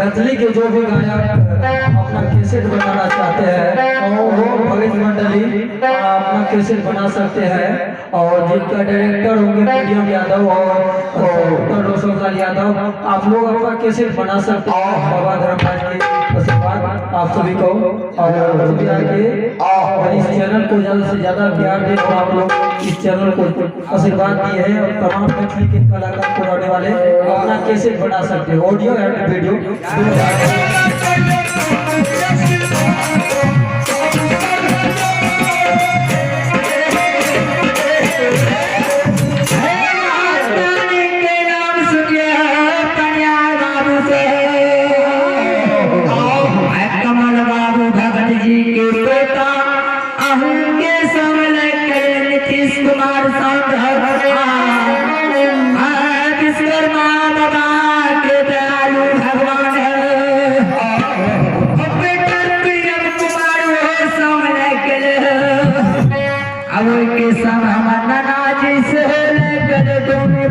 नचली के जो भी गायक अपना कैसेट बनाना चाहते हैं वो भविष्य मंडली अपना कैसेट बना सकते हैं। और जिनका डायरेक्टर होंगे मीडियम यादव और रोशनलाल यादव, आप लोग अपना कैसेट बना सकते हैं। बाबा धर्मराज के आशीर्वाद आप सभी को और इस चैनल को ज्यादा से ज्यादा प्यार दें और आप लोग इस चैनल को आशीर्वाद दिए हैं। और तमाम नचली के कलाकार को रहने वाले अपना कैसेट बना सकते हैं, ऑडियो एंड वीडियो।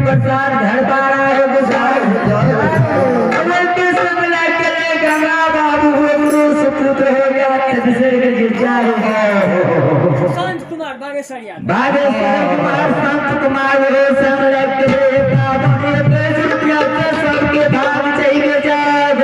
प्रसाद घर पारा है गुजार के सब लगे गंगा बाबू गुरु सुपुत्र हो गया तजसे के जिजार संत कुमार बागेश्वरिया कुमार संत कुमार वो सब लगे बाबा के सुखिया सबके भाग चाहिए जाग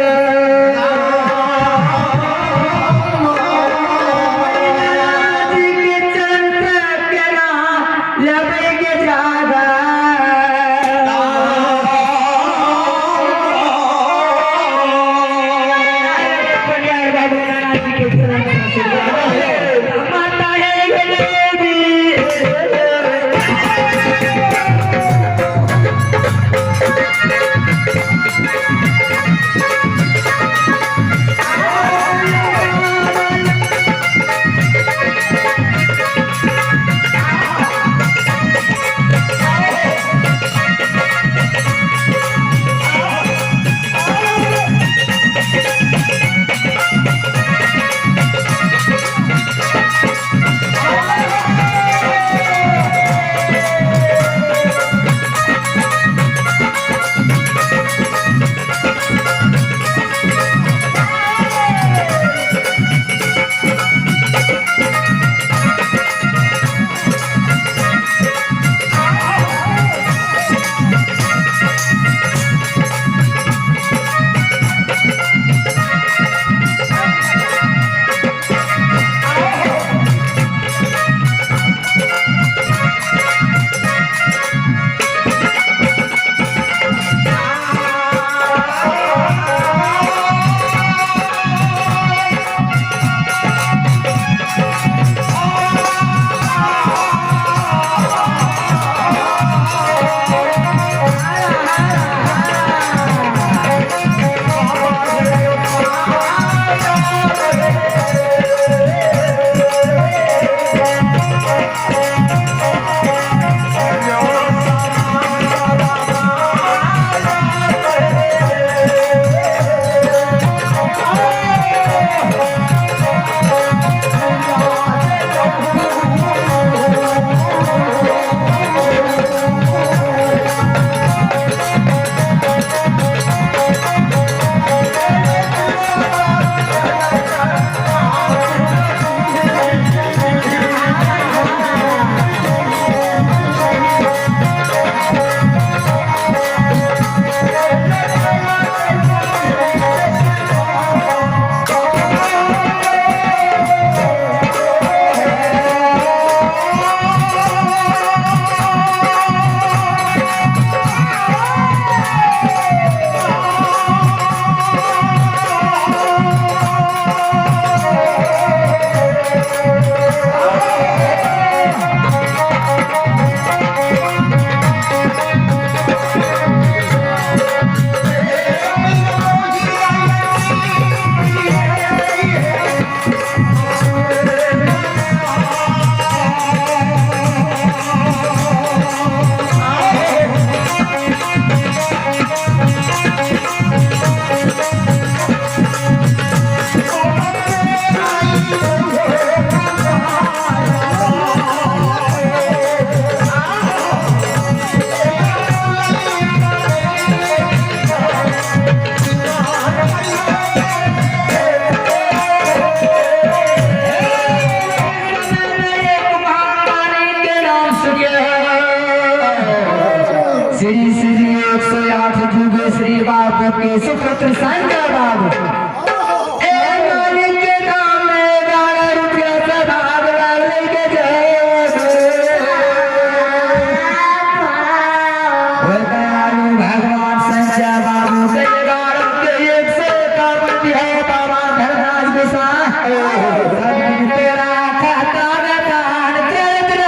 तेरा खाता दान चरित्र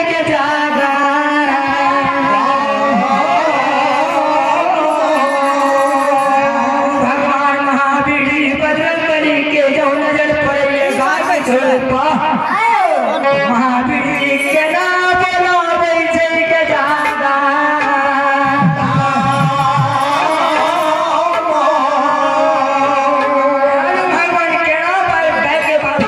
के जागा भगवान महावीर बजरंगबली के जो नजर पड़े गाय में छोड़ महावीर के नाम बोलो जय के जागा भगवान के नाम पर बैठ के बात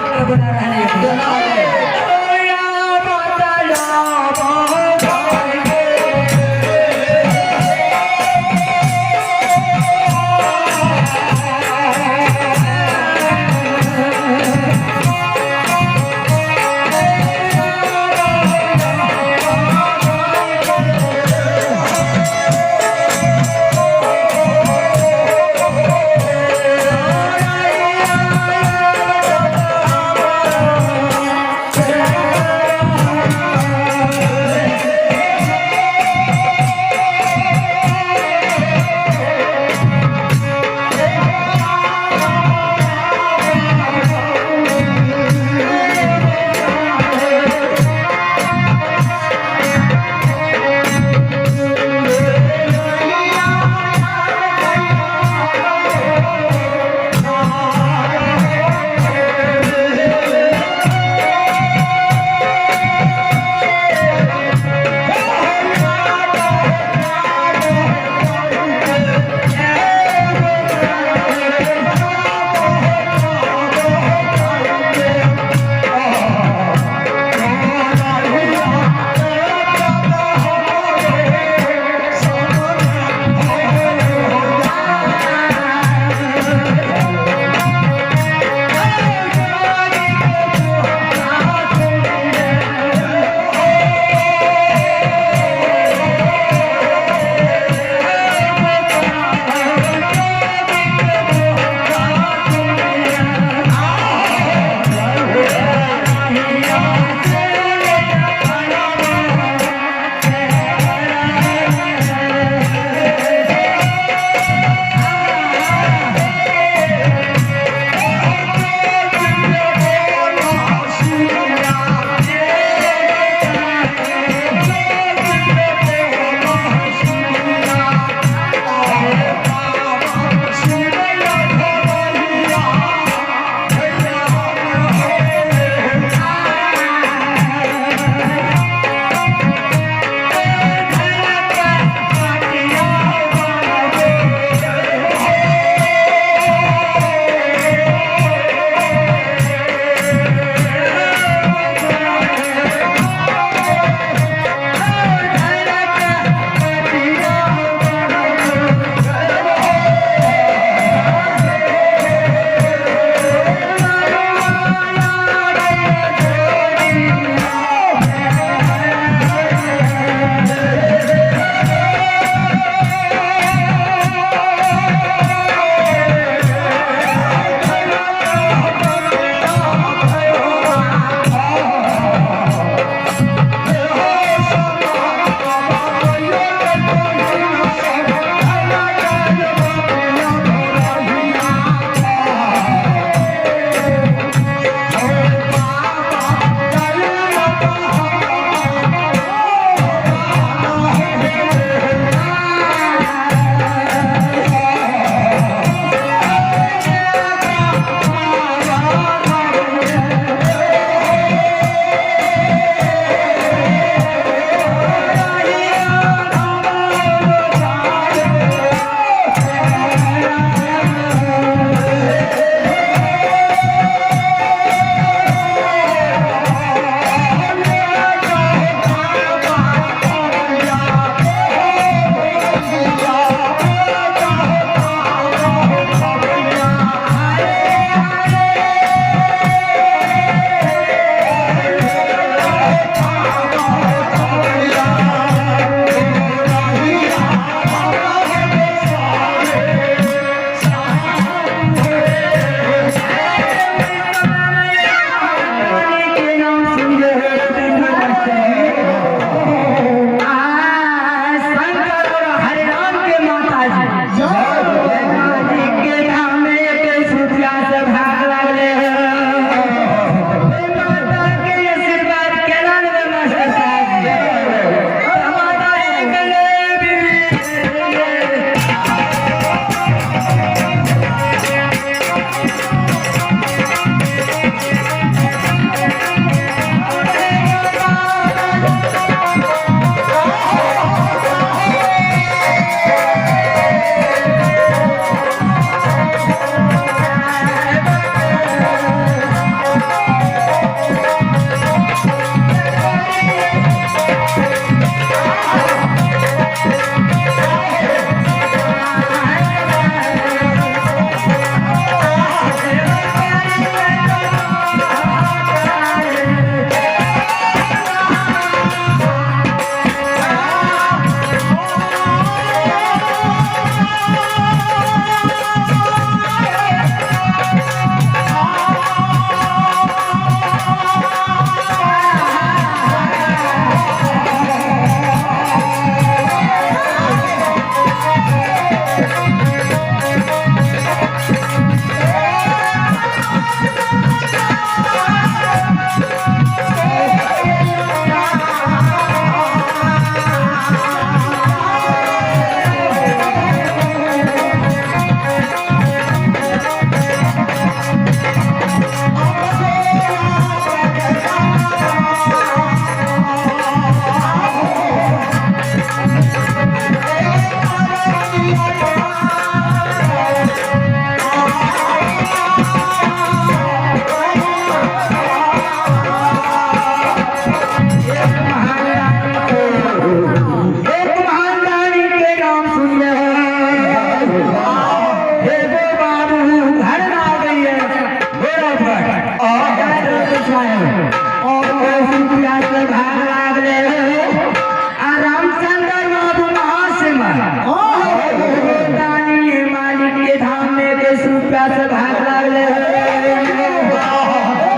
भाग लागले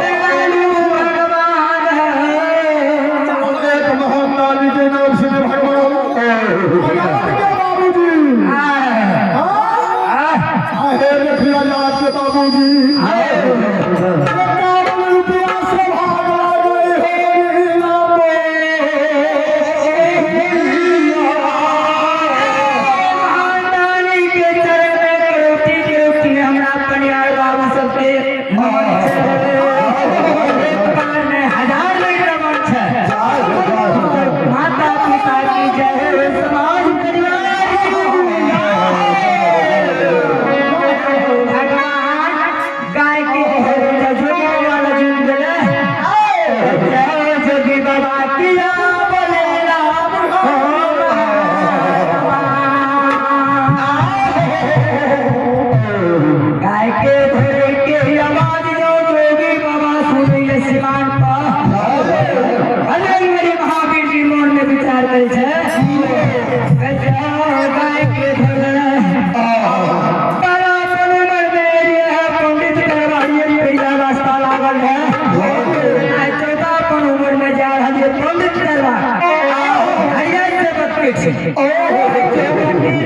दयालु भगवान एक महाकाली के नाम से भगवान बाबूजी आहे रखिया जात के बाबूजी माता पिता की जय समाज परिवार भगवान गाय के जोगी वाला जुग जय जोगी बाबा की बोले राम गाय के धोरे के आवाज जो जोगी बाबा सुनिए सिवान का मेरी महावीर जी मन में विचार करे छे गाय के धोरे बड़ा पनुमर मेरी है पंडित करवाइए पहला रास्ता लागल है आज 14 पनुमर में जा रही है पंडित करवा हरिया से बच्चे छे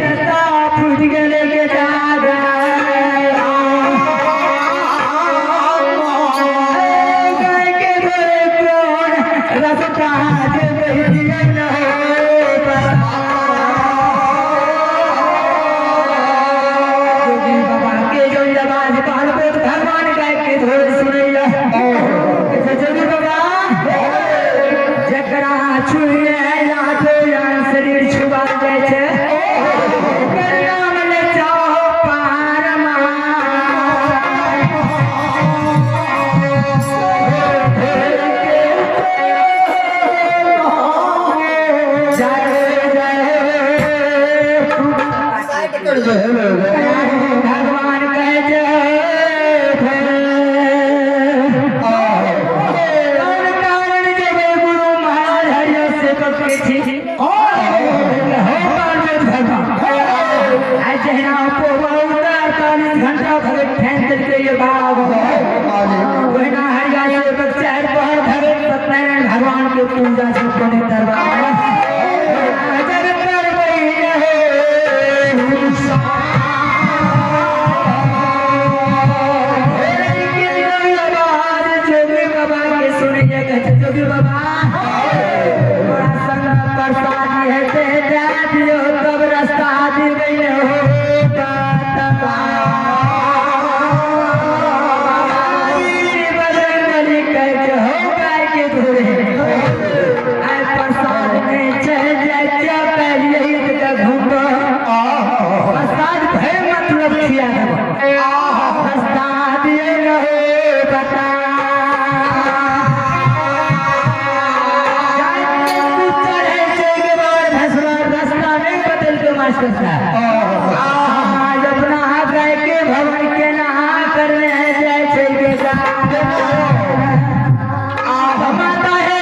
रास्ता फूट गेले के जा गाय के धोरे कौन रास्ता जे बहिया न जोगी बाबा के जो आवाज पार्वत भगवान गाय के धोरे सुनैया जोगी बाबा जकरा छुए लाठो या शरीर छुआ जाय छै ओकर नाम ले चाहो पारमा भगवान कहे कौन कारण जब गुरु महाराज हरिया से बके छी हो पार्वत भगवान आज जहना को बहुत 48 घंटा भगत ठहर के ये भाग वहना हरिया से बच्चा पहर भगत सत्यनारायण भगवान के पूजा से कोने दरबार जगत पर गई है जोगी बाबा के सुनिए जोगी बाबा बड़ा संग प्रसाद है ते दियो तब रास्ता दिवे हो बदली कह हो गाय के धोरे आय प्रसाद में जा पहले ही का घूमो प्रसाद भय मतलब खिया प्रसाद ये रहो बता रास्ता नहीं बदल के मास्टर साहब आज अपना गाय के भवन के नहा करने हैं जय छे बेटा माता है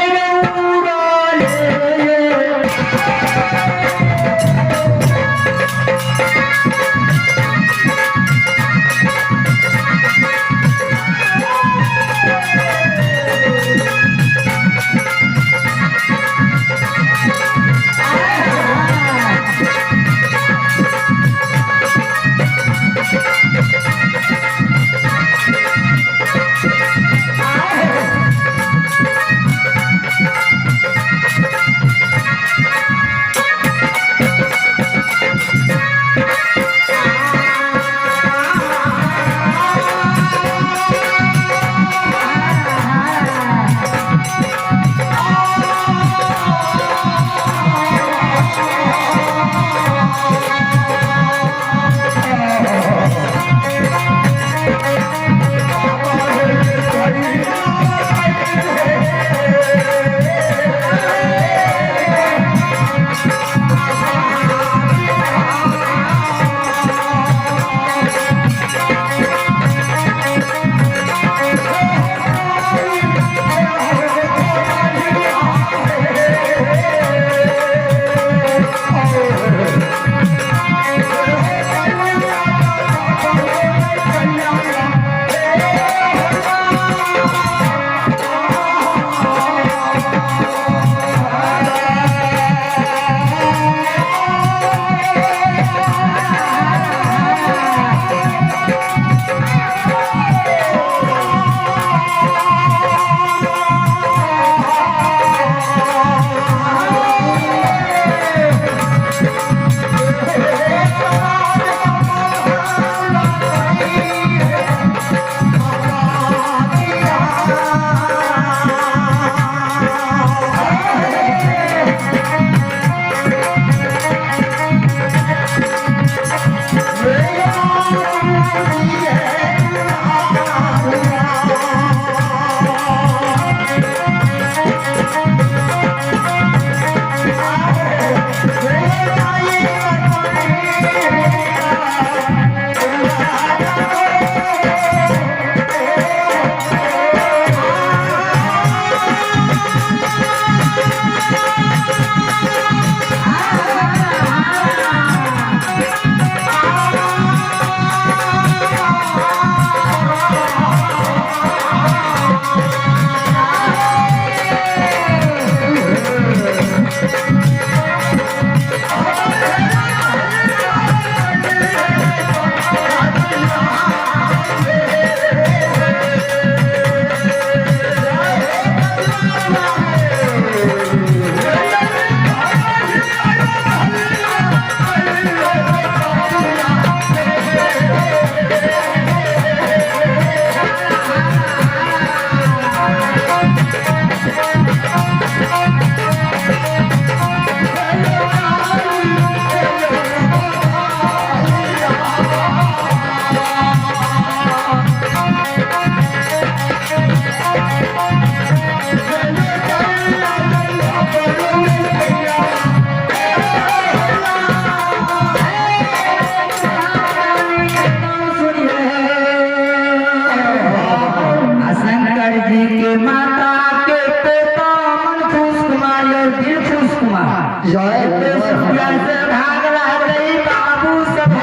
माता के पोता मनफूस कुमार और दिलखुश कुमार से भाग रही बाबू सब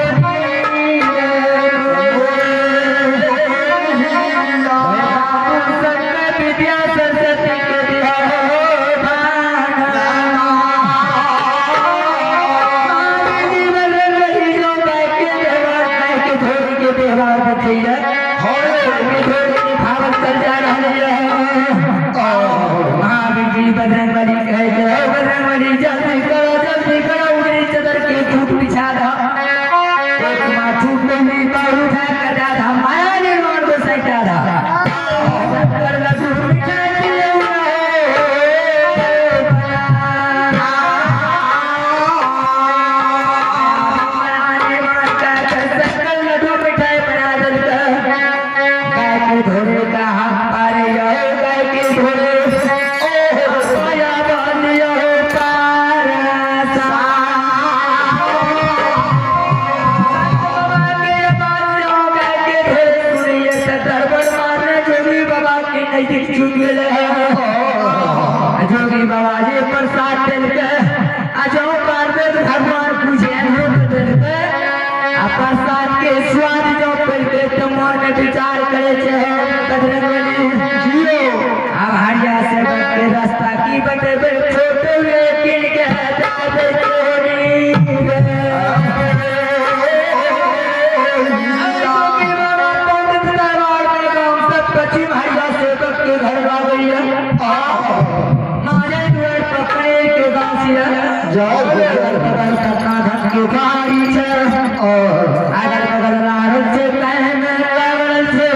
विद्या सरस्वती के दिया महावीर जी बजरंग बली कहे बजरंग बली जल्दी करो उगरी चदर के टूट बिछा दो एक माथू पे भी बाहु उठा कर जा था माया निर्माण को सैटा था कर लड्डू बिछा दिए लड्डू मिठाई बना दल गाय के घोड़े का हाथ पारे गाय के घोड़े जोगी बाबा जी प्रसाद दिल के अजो पार्वती भगवान पूजे प्रसाद के स्वाद जो पहले तो मन में विचार करे अब हरिया से के रास्ता की बटे छोटे लेकिन के जाते चोरी पश्चिम हरिया से के घर आ गई मारे दुआर पकड़े के गासिया के गाड़ी से और अगल बगल राह से पहन लवल से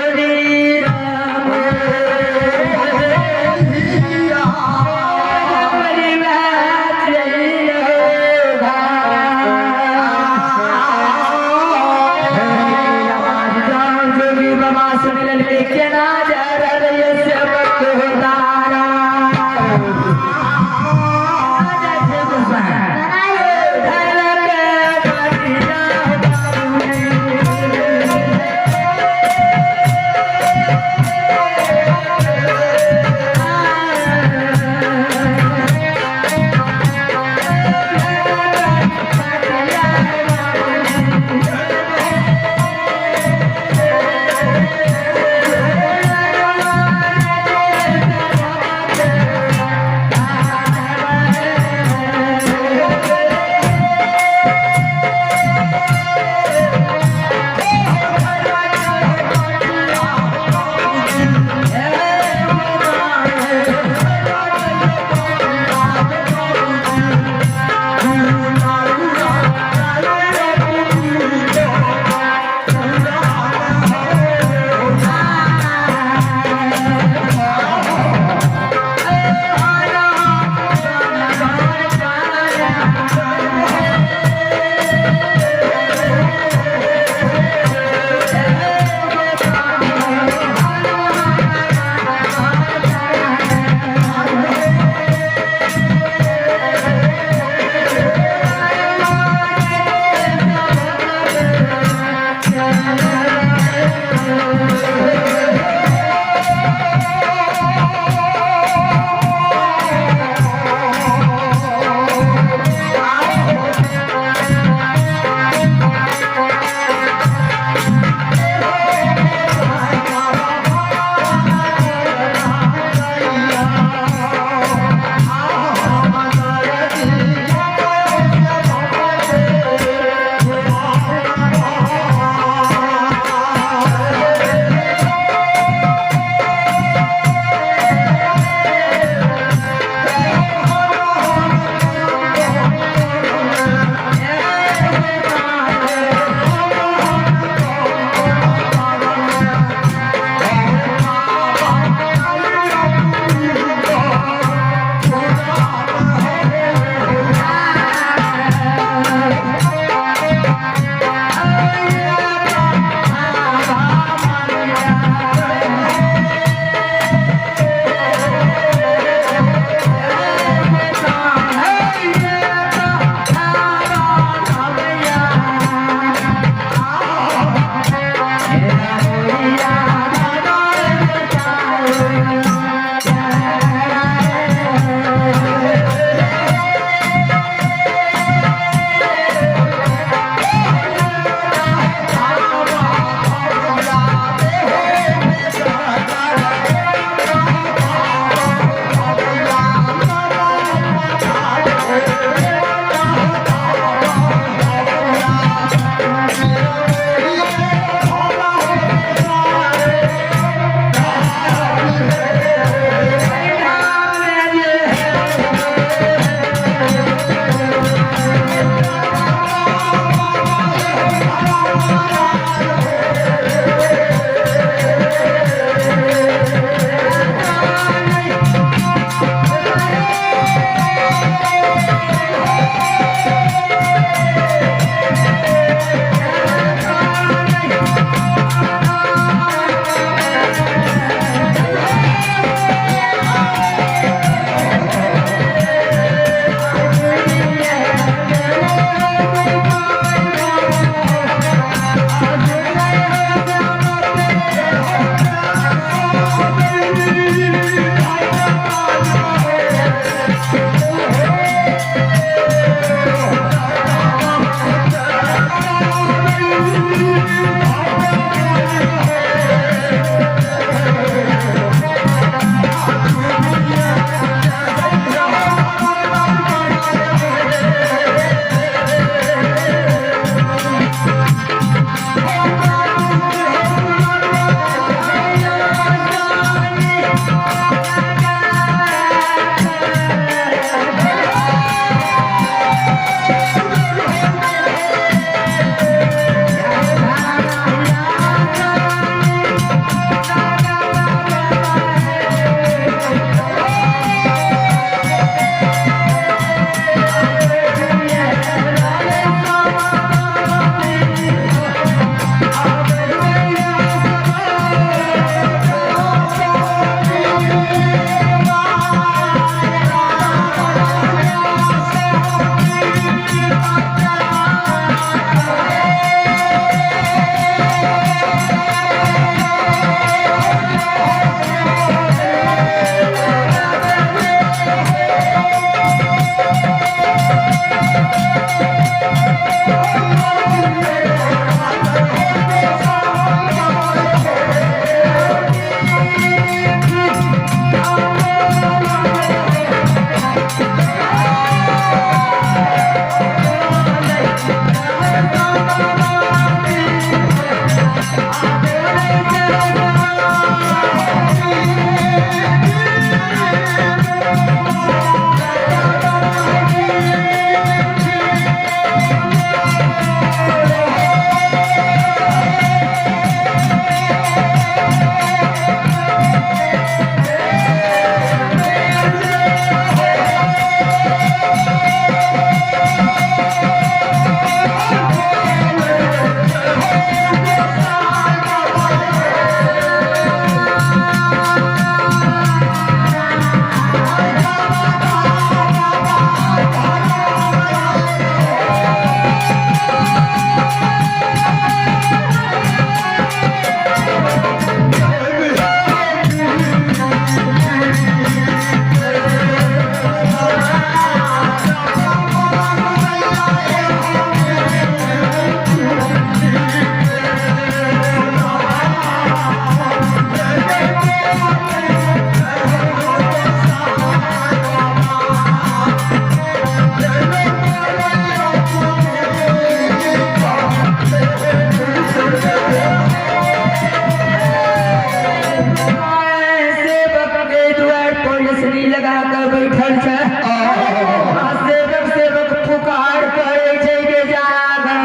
रहल छै आ सेवक सेवक पुकार करे छै के जागा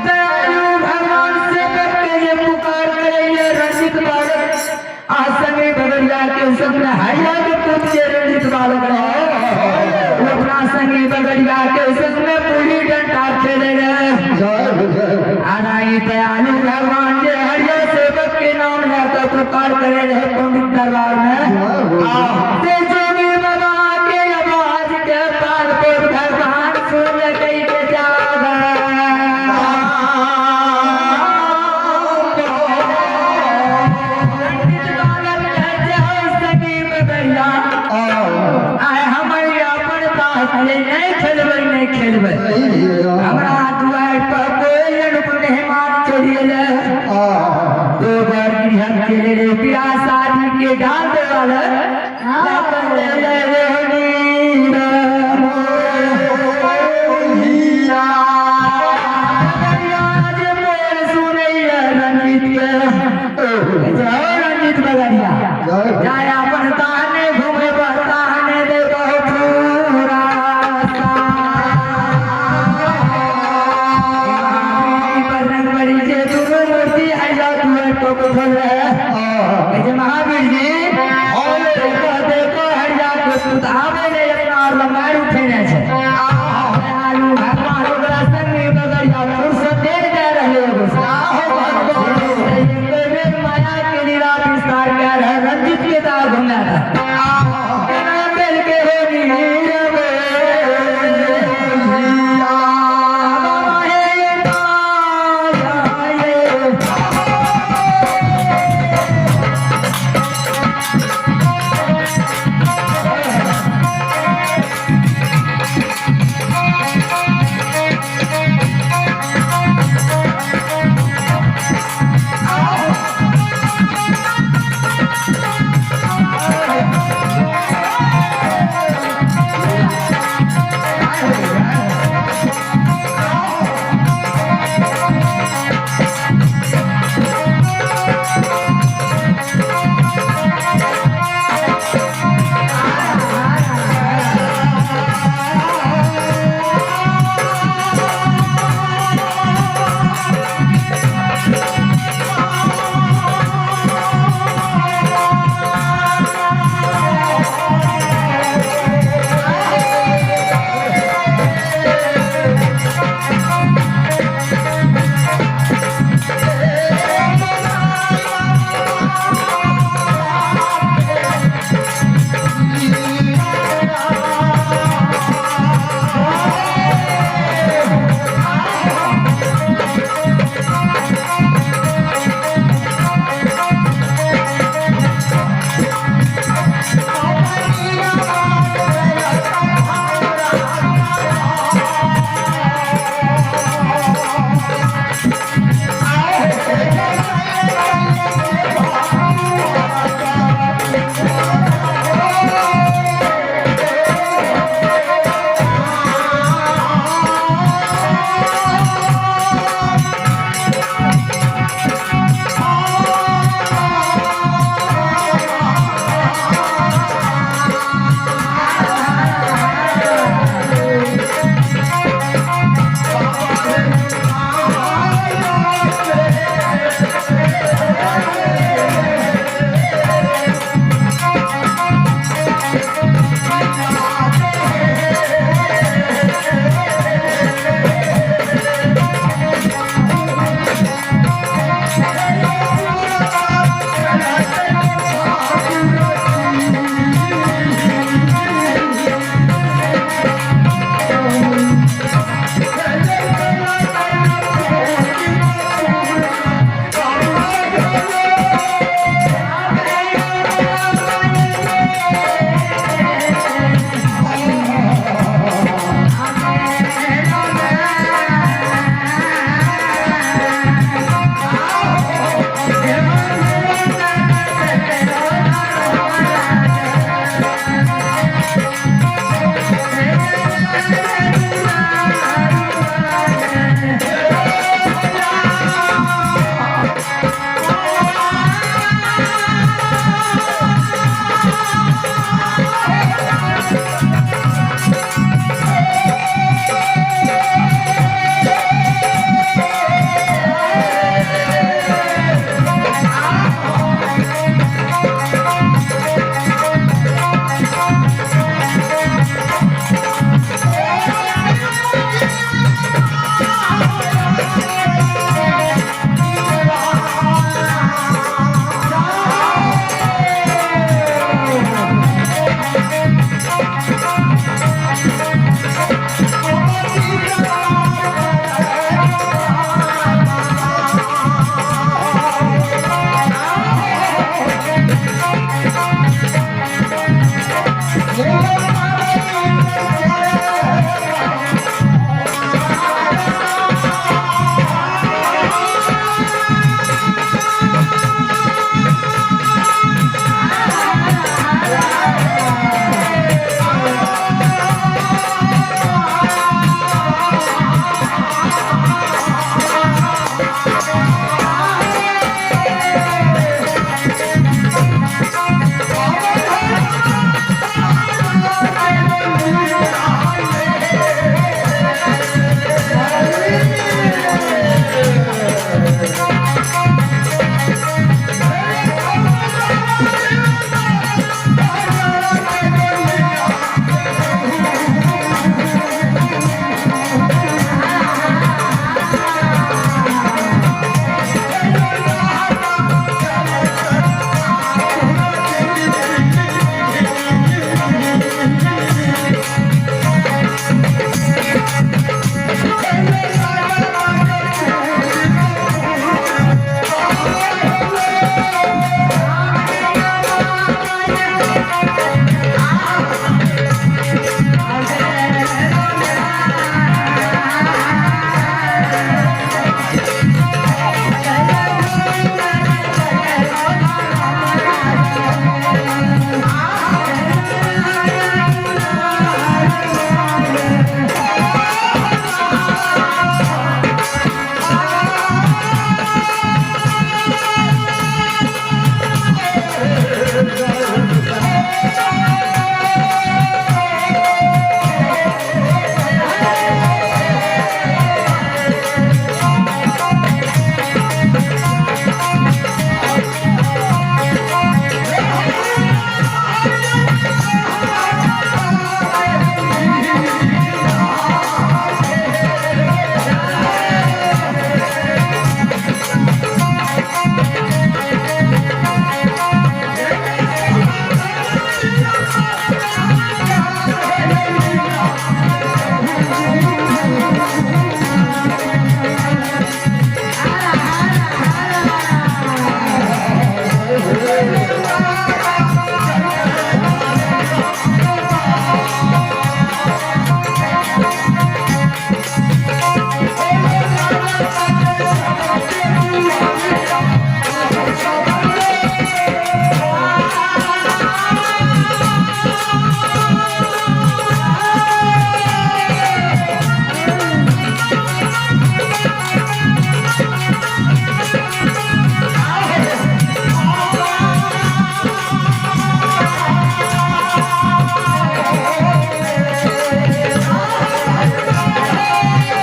दयालु भगवान सेवक के जे पुकार करे ये रसिक बालक आ संगे बगड़िया के संग हरिया के पुत्र जे रसिक बालक रहे अपना संगी बगड़िया के संग में पूरी डंडा खेले रहे आनाई दयालु भगवान जे हरिया सेवक के नाम लेकर पुकार करे रहे पंडित दरबार में से जोगी बाबा के आवाज के पार पर भगवान सुन गई के जागा पंडित बालक कहते हैं संगी बगड़िया आए हमारे अपन बात नहीं खेलबै नहीं खेलबै हमरा दुआर पर कोई मेहमान चलिए दो बार गृहस्थ के ले बियाह शादी के डाल वाला रंजित बगड़िया जाया अपन ताने घूमे बताने दे पूरा बजरंग बली जे दुर्गा मूर्ति आया तो बोल रहे महावीर जी